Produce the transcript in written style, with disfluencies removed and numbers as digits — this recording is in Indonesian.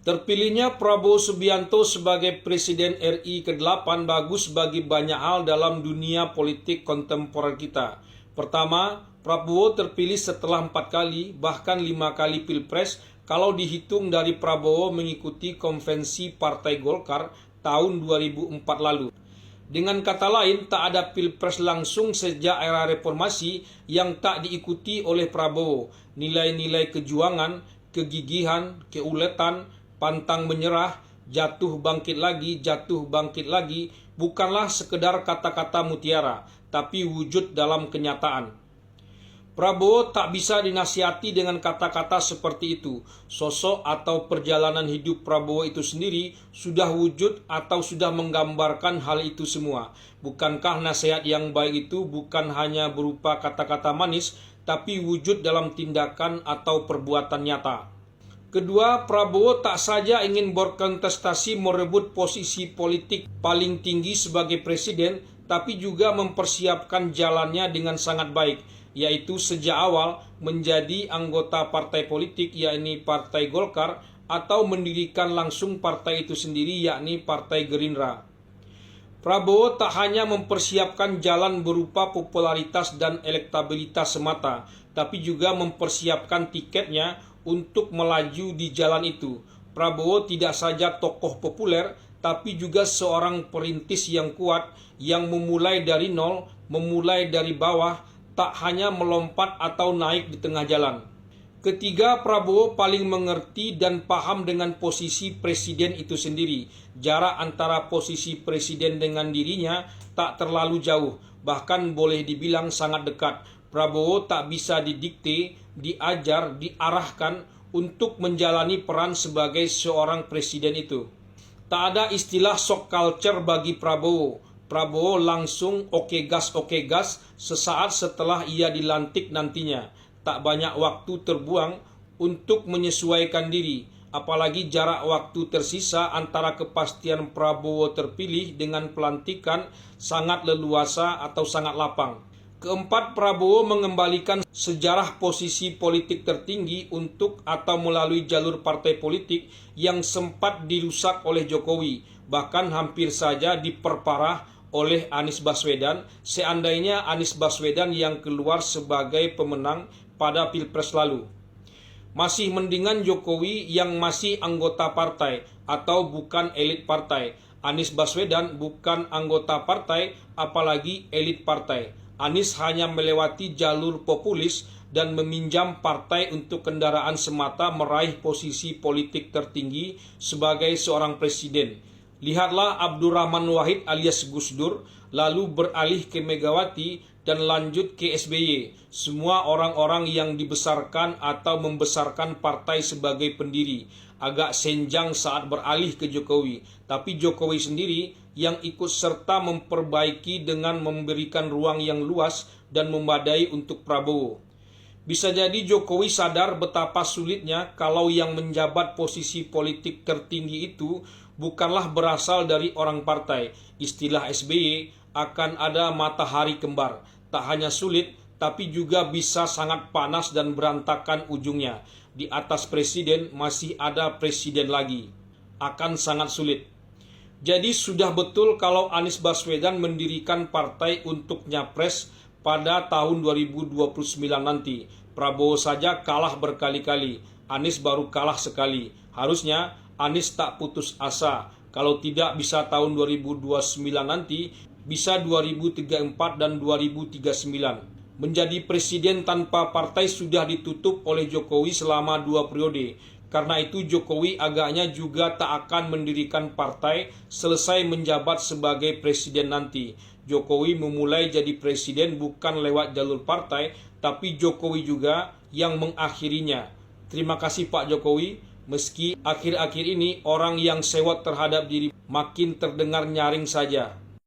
Terpilihnya Prabowo Subianto sebagai Presiden RI ke-8 bagus bagi banyak hal dalam dunia politik kontemporer kita. Pertama, Prabowo terpilih setelah 4 kali, bahkan 5 kali Pilpres kalau dihitung dari Prabowo mengikuti konvensi Partai Golkar tahun 2004 lalu. Dengan kata lain, tak ada Pilpres langsung sejak era reformasi yang tak diikuti oleh Prabowo. Nilai-nilai kejuangan, kegigihan, keuletan, pantang menyerah, jatuh bangkit lagi, bukanlah sekedar kata-kata mutiara, tapi wujud dalam kenyataan. Prabowo tak bisa dinasihati dengan kata-kata seperti itu. Sosok atau perjalanan hidup Prabowo itu sendiri sudah wujud atau sudah menggambarkan hal itu semua. Bukankah nasihat yang baik itu bukan hanya berupa kata-kata manis, tapi wujud dalam tindakan atau perbuatan nyata? Kedua, Prabowo tak saja ingin berkontestasi merebut posisi politik paling tinggi sebagai presiden, tapi juga mempersiapkan jalannya dengan sangat baik, yaitu sejak awal menjadi anggota partai politik yakni Partai Golkar atau mendirikan langsung partai itu sendiri yakni Partai Gerindra. Prabowo tak hanya mempersiapkan jalan berupa popularitas dan elektabilitas semata, tapi juga mempersiapkan tiketnya untuk melaju di jalan itu. Prabowo tidak saja tokoh populer, tapi juga seorang perintis yang kuat yang memulai dari nol, memulai dari bawah, tak hanya melompat atau naik di tengah jalan. Ketiga, Prabowo paling mengerti dan paham dengan posisi presiden itu sendiri. Jarak antara posisi presiden dengan dirinya tak terlalu jauh, bahkan boleh dibilang sangat dekat. Prabowo tak bisa didikte, diajar, diarahkan untuk menjalani peran sebagai seorang presiden itu. Tak ada istilah shock culture bagi Prabowo. Prabowo langsung oke gas sesaat setelah ia dilantik nantinya. Tak banyak waktu terbuang untuk menyesuaikan diri, apalagi jarak waktu tersisa antara kepastian Prabowo terpilih dengan pelantikan sangat leluasa atau sangat lapang. Keempat, Prabowo mengembalikan sejarah posisi politik tertinggi untuk atau melalui jalur partai politik yang sempat dirusak oleh Jokowi, bahkan hampir saja diperparah oleh Anies Baswedan seandainya Anies Baswedan yang keluar sebagai pemenang pada Pilpres lalu. Masih mendingan Jokowi yang masih anggota partai atau bukan elit partai. Anies Baswedan bukan anggota partai, apalagi elit partai. Anies hanya melewati jalur populis dan meminjam partai untuk kendaraan semata meraih posisi politik tertinggi sebagai seorang presiden. Lihatlah Abdurrahman Wahid alias Gus Dur, lalu beralih ke Megawati dan lanjut ke SBY. Semua orang-orang yang dibesarkan atau membesarkan partai sebagai pendiri. Agak senjang saat beralih ke Jokowi. Tapi Jokowi sendiri yang ikut serta memperbaiki dengan memberikan ruang yang luas dan memadai untuk Prabowo. Bisa jadi Jokowi sadar betapa sulitnya kalau yang menjabat posisi politik tertinggi itu bukanlah berasal dari orang partai. Istilah SBY akan ada matahari kembar. Tak hanya sulit, tapi juga bisa sangat panas dan berantakan ujungnya. Di atas presiden masih ada presiden lagi. Akan sangat sulit. Jadi sudah betul kalau Anies Baswedan mendirikan partai untuk nyapres pada tahun 2029 nanti. Prabowo saja kalah berkali-kali, Anies baru kalah sekali. Harusnya Anies tak putus asa. Kalau tidak bisa tahun 2029 nanti, bisa 2034 dan 2039. Menjadi presiden tanpa partai sudah ditutup oleh Jokowi selama 2 periode. Karena itu Jokowi agaknya juga tak akan mendirikan partai selesai menjabat sebagai presiden nanti. Jokowi memulai jadi presiden bukan lewat jalur partai, tapi Jokowi juga yang mengakhirinya. Terima kasih Pak Jokowi, meski akhir-akhir ini orang yang sewot terhadap diri makin terdengar nyaring saja.